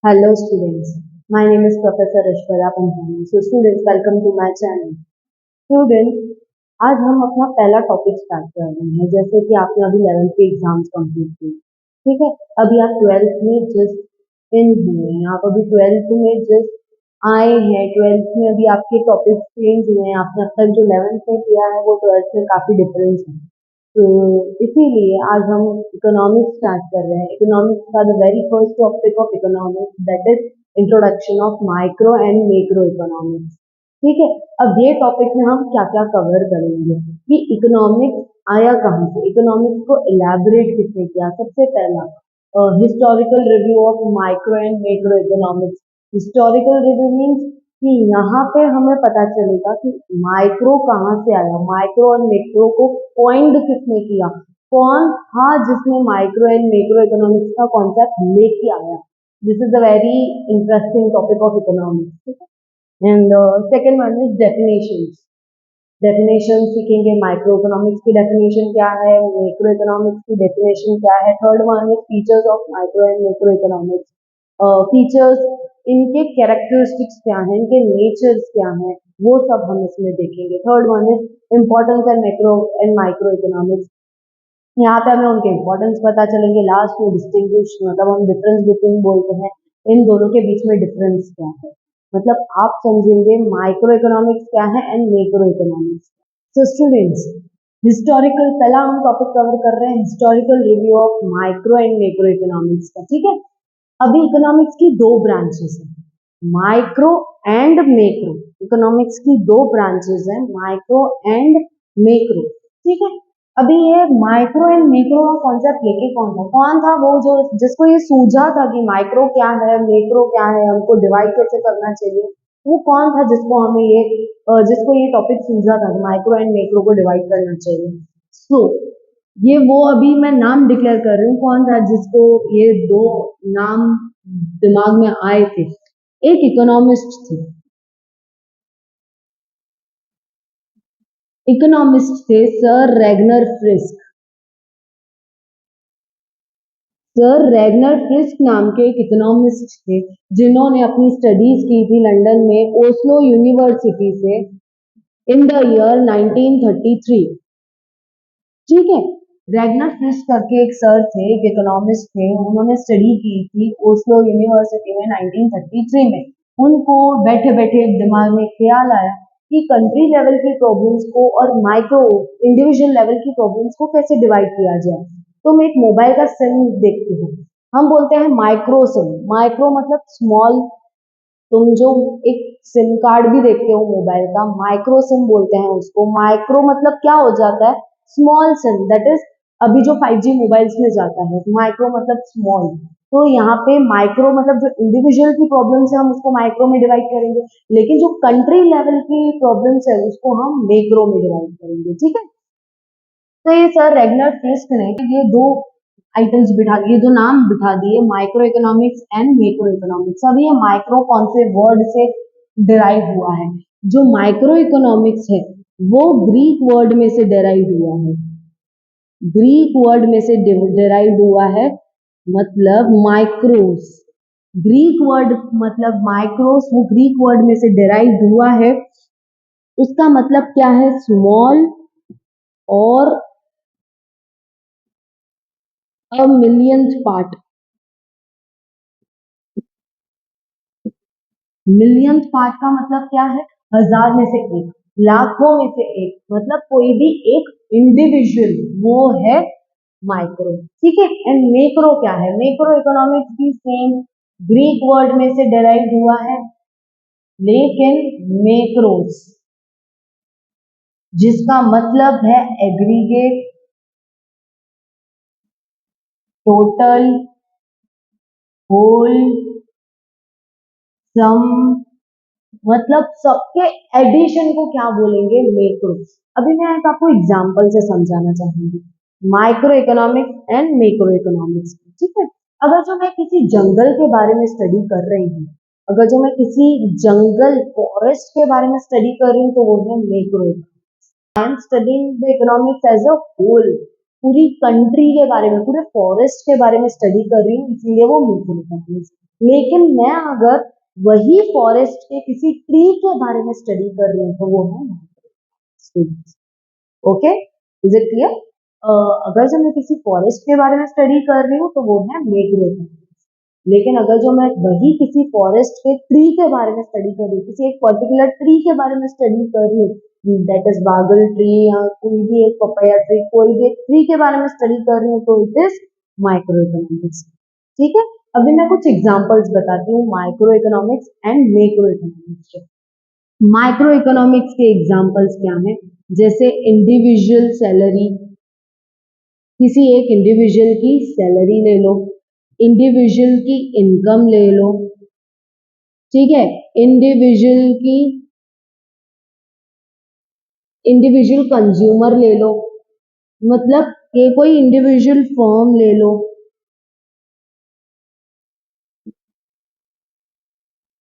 Hello students, my name is Professor Ashwara Panjani. So students, welcome to my channel. Students, आज हम अपना पहला topic start कर रहे हैं। जैसे कि आपने अभी 11th के एग्जाम्स कंप्लीट किए, ठीक है। अभी आप 12th में जस्ट इन हुए हैं, आप अभी 12th में जस्ट आए हैं। 12th में अभी आपके टॉपिक चेंज हुए हैं। आपने अब तक जो 11th में किया है वो 12th से काफी डिफरेंस है। तो इसीलिए आज हम इकोनॉमिक्स स्टार्ट कर रहे हैं। इकोनॉमिक्स का the very first topic of economics that is introduction of micro and macro economics. ठीक है। अब ये टॉपिक में हम क्या क्या कवर करेंगे कि इकोनॉमिक्स आया कहाँ से, इकोनॉमिक्स को इलैबोरेट किसने किया। सबसे पहला historical review of micro and macro economics. Historical review means कि यहाँ पे हमें पता चलेगा कि माइक्रो कहाँ से आया, माइक्रो और मैक्रो को पॉइंट किसने किया, कौन था जिसने माइक्रो एंड मैक्रो इकोनॉमिक्स का कॉन्सेप्ट लेके आया। This is a very interesting topic of economics. And second one is definitions. Definition सीखेंगे, माइक्रो इकोनॉमिक्स की डेफिनेशन क्या है, मैक्रो इकोनॉमिक्स की डेफिनेशन क्या है। Third one is features of micro and macro economics. Features, इनके कैरेक्टरिस्टिक्स क्या हैं, इनके नेचर्स क्या हैं, वो सब हम इसमें देखेंगे। Third one is importance and macro and micro economics. यहाँ पे हमें उनके इम्पोर्टेंस पता चलेंगे। लास्ट में डिस्टिंग्विश, मतलब हम डिफरेंस बिटवीन बोलते हैं, इन दोनों के बीच में डिफरेंस क्या है, मतलब आप समझेंगे माइक्रो इकोनॉमिक्स क्या है and macro economics. So students, historical पहला हम टॉपिक कवर कर रहे हैं, historical review of micro and macro economics का। ठीक है। अभी इकोनॉमिक्स की दो ब्रांचेस हैं, माइक्रो एंड मैक्रो। इकोनॉमिक्स की दो ब्रांचेस हैं, माइक्रो एंड मैक्रो। ठीक है। अभी ये माइक्रो एंड मैक्रो का कॉन्सेप्ट लेके कौन था वो जो जिसको ये सूझा था कि माइक्रो क्या है, मैक्रो क्या है, हमको डिवाइड कैसे करना चाहिए, वो कौन था जिसको हमें जिसको ये टॉपिक सूझा था माइक्रो एंड मैक्रो को डिवाइड करना चाहिए। सो ये वो अभी मैं नाम डिक्लेयर कर रही हूँ, कौन था जिसको ये दो नाम दिमाग में आए थे। एक इकोनॉमिस्ट थे, इकोनॉमिस्ट थे sir Ragnar frisk. Sir Ragnar frisk नाम के एक इकोनॉमिस्ट थे जिन्होंने अपनी स्टडीज की थी लंदन में ओस्लो यूनिवर्सिटी से इन द ईयर 1933। ठीक है। रैगनर फ्रिस्क करके एक सर थे, एक इकोनॉमिस्ट थे, उन्होंने स्टडी की थी ओस्लो यूनिवर्सिटी में 1933 में। उनको बैठे बैठे दिमाग में ख्याल आया कि कंट्री लेवल की प्रॉब्लम्स को और माइक्रो इंडिविजुअल लेवल की प्रॉब्लम्स को कैसे डिवाइड किया जाए। तो मैं एक मोबाइल का सिम देखती हूँ, हम बोलते हैं माइक्रो सिम। माइक्रो मतलब स्मॉल, तुम जो एक सिम कार्ड भी देखते हो मोबाइल का, माइक्रो सिम बोलते हैं उसको। माइक्रो मतलब क्या हो जाता है, स्मॉल सिम, दैट इज अभी जो 5G मोबाइल्स में जाता है। माइक्रो मतलब स्मॉल। तो यहाँ पे माइक्रो मतलब जो इंडिविजुअल की प्रॉब्लम्स है हम उसको माइक्रो में डिवाइड करेंगे, लेकिन जो कंट्री लेवल की प्रॉब्लम्स है उसको हम मैक्रो में डिवाइड करेंगे। ठीक है। तो ये सर रेगनर फ्रिस्क ने ये दो आइटम्स बिठा दिए, दो नाम बिठा दिए, micro economics and macro economics. अब ये माइक्रो कौन से वर्ड से डिराइव हुआ है, जो माइक्रो इकोनॉमिक्स है वो ग्रीक वर्ड में से डिराइव हुआ है। ग्रीक वर्ड में से डिराइव हुआ है, मतलब माइक्रोस। ग्रीक वर्ड मतलब माइक्रोस, वो ग्रीक वर्ड में से डिराइव हुआ है। उसका मतलब क्या है, स्मॉल और अ मिलियंथ पार्ट। मिलियंथ पार्ट का मतलब क्या है, हजार में से एक, लाखों में से एक, मतलब कोई भी एक इंडिविजुअल, वो है माइक्रो। ठीक है। एंड मैक्रो क्या है, मैक्रो इकोनॉमिक्स भी सेम ग्रीक वर्ड में से डेराइव हुआ है, लेकिन मैक्रोस जिसका मतलब है एग्रीगेट, टोटल, होल, सम, मतलब सबके एडिशन को क्या बोलेंगे, मैक्रो। अभी मैं एक आपको एग्जांपल से समझाना चाहूंगी micro economics and macro economics. ठीक है। अगर जो मैं किसी जंगल के बारे में स्टडी कर रही हूँ, अगर जो मैं किसी जंगल फॉरेस्ट के बारे में स्टडी कर रही हूँ तो वो है macro. I am studying the economics as a whole, पूरी कंट्री के बारे में, पूरे फॉरेस्ट के बारे में स्टडी कर रही हूँ, इसलिए वो मैक्रो इकोनॉमिक्स। लेकिन मैं अगर वही फॉरेस्ट के किसी ट्री के बारे में स्टडी कर रही हूँ तो वो है students. Okay, is it clear? अगर जब मैं किसी फॉरेस्ट के बारे में स्टडी कर रही हूँ तो वो है मैक्रो इकोनॉमिक्स। लेकिन अगर जो मैं वही किसी फॉरेस्ट के ट्री के बारे में स्टडी कर रही हूँ, किसी एक पर्टिकुलर ट्री के बारे में स्टडी कर रही हूँ, दैट इज बागल ट्री या कोई भी एक पपाया ट्री, कोई भी एक ट्री के बारे में स्टडी कर रही हूँ तो इट इज माइक्रो इकोनॉमिक्स। ठीक है, अभी मैं कुछ एग्जांपल्स बताती हूँ micro economics and macro economics के। माइक्रो इकोनॉमिक्स के एग्जांपल्स क्या हैं? जैसे इंडिविजुअल सैलरी, किसी एक इंडिविजुअल की सैलरी ले लो, इंडिविजुअल की इनकम ले लो, ठीक है, इंडिविजुअल कंज्यूमर ले लो, मतलब ये कोई इंडिविजुअल फर्म ले लो,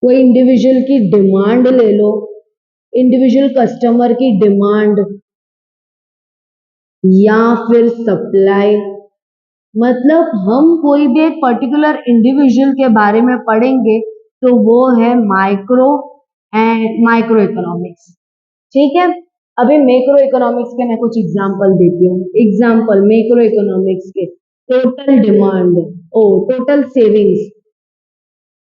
कोई इंडिविजुअल की डिमांड ले लो, इंडिविजुअल कस्टमर की डिमांड या फिर सप्लाई। मतलब हम कोई भी एक पर्टिकुलर इंडिविजुअल के बारे में पढ़ेंगे तो वो है माइक्रो एंड माइक्रो इकोनॉमिक्स। ठीक है, अभी मैक्रो इकोनॉमिक्स के मैं कुछ एग्जांपल देती हूँ। एग्जांपल मैक्रो इकोनॉमिक्स के, टोटल डिमांड, ओ टोटल सेविंग्स,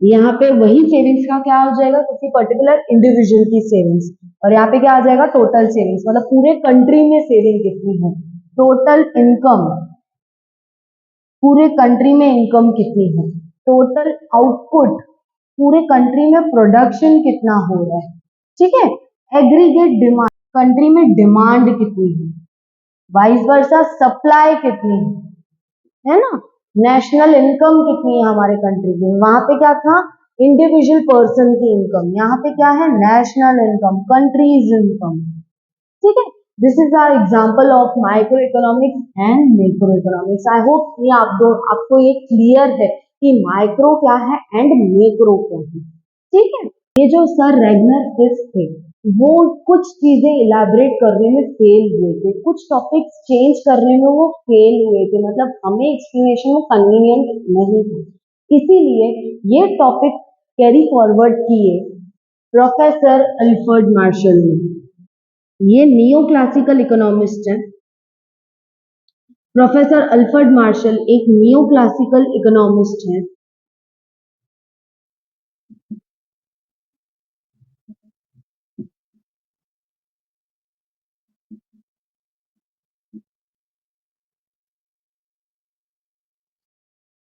यहाँ पे वही सेविंग्स का क्या हो जाएगा, किसी पर्टिकुलर इंडिविजुअल की सेविंग्स, और यहाँ पे क्या आ जाएगा, टोटल सेविंग्स, मतलब पूरे कंट्री में सेविंग कितनी है। टोटल इनकम, पूरे कंट्री में इनकम कितनी है। टोटल आउटपुट, पूरे कंट्री में प्रोडक्शन कितना हो रहा है। ठीक है, एग्रीगेट डिमांड, कंट्री में डिमांड कितनी है, वाइस वर्सा सप्लाई कितनी है ना। नेशनल इनकम कितनी है हमारे कंट्री में, वहां पे क्या था, इंडिविजुअल पर्सन की इनकम, यहाँ पे क्या है, नेशनल इनकम, कंट्रीज इनकम। ठीक है, this is our example of micro economics and macro economics. I hope ये आपको ये क्लियर है कि माइक्रो क्या है एंड मैक्रो क्या है। ठीक है, ये जो सर रेगनर फिश थे वो कुछ चीजें इलाबरेट करने में फेल हुए थे, कुछ टॉपिक्स चेंज करने में वो फेल हुए थे, मतलब हमें एक्सप्लेनेशन में कन्वीनियंट नहीं था, इसीलिए ये टॉपिक कैरी फॉरवर्ड किए प्रोफेसर अल्फ्रेड मार्शल ने। ये नियो क्लासिकल इकोनॉमिस्ट है। प्रोफेसर अल्फ्रेड मार्शल एक नियो क्लासिकल इकोनॉमिस्ट है।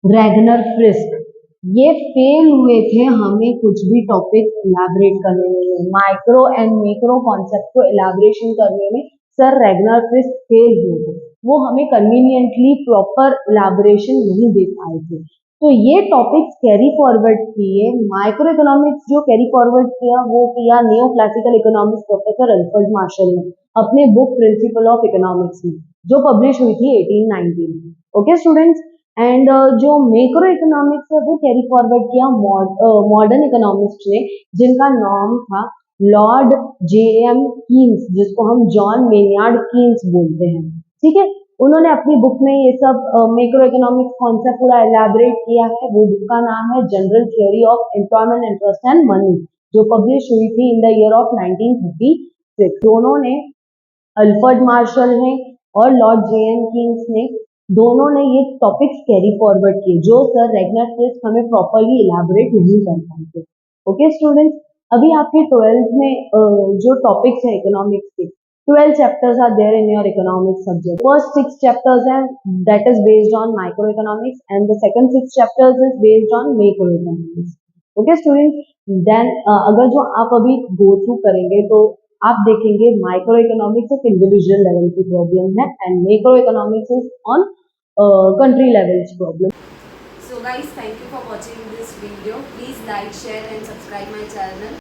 रैगनर फ्रिस्क, ये फेल हुए थे हमें कुछ भी टॉपिक इलाबरेट करने में, माइक्रो एंड मैक्रो कॉन्सेप्ट को इलाबरेशन करने में सर रैगनर फ्रिस्क फेल हुए थे, वो हमें कन्वीनियंटली प्रॉपर इलाबरेशन नहीं दे पाए थे। तो ये टॉपिक्स कैरी फॉरवर्ड किए, माइक्रो इकोनॉमिक्स जो कैरी फॉरवर्ड किया वो किया neo classical economics professor Alfred Marshall ने अपने बुक प्रिंसिपल ऑफ इकोनॉमिक्स में, जो पब्लिश हुई थी 1890 में। ओके स्टूडेंट्स, एंड जो मैक्रो इकोनॉमिक्स है वो कैरी फॉरवर्ड किया मॉडर्न इकोनॉमिस्ट ने, जिनका नाम था लॉर्ड जे एम कीन्स, जिसको हम जॉन मेनियार्ड कीन्स बोलते हैं। ठीक है, उन्होंने अपनी बुक में ये सब मैक्रो इकोनॉमिक्स कॉन्सेप्ट पूरा एलैबोरेट किया है। वो बुक का नाम है general theory of employment interest and money, जो पब्लिश हुई थी इन द ईयर ऑफ 1936। दोनों ने, अल्फ्रेड मार्शल ने और लॉर्ड जे एम कीन्स ने, दोनों ने ये टॉपिक्स कैरी फॉरवर्ड किए जो सर रेगनर फिस्क हमें प्रॉपरली इलाबोरेट नहीं कर पाए थे। ओके स्टूडेंट्स, अभी आपके 12th में जो टॉपिक्स है इकोनॉमिक्स के, 12 chapters are there in your economics subject. First 6 chapters हैं that is based on micro economics and the second 6 chapters is based on macroeconomics. Okay students, then अगर जो आप अभी गो थ्रू करेंगे तो आप देखेंगे माइक्रो इकोनॉमिक्स एक इंडिविजुअल लेवल की प्रॉब्लम है and macro economics is on country levels problem. So guys, thank you for watching this video. Please like, share and subscribe my channel.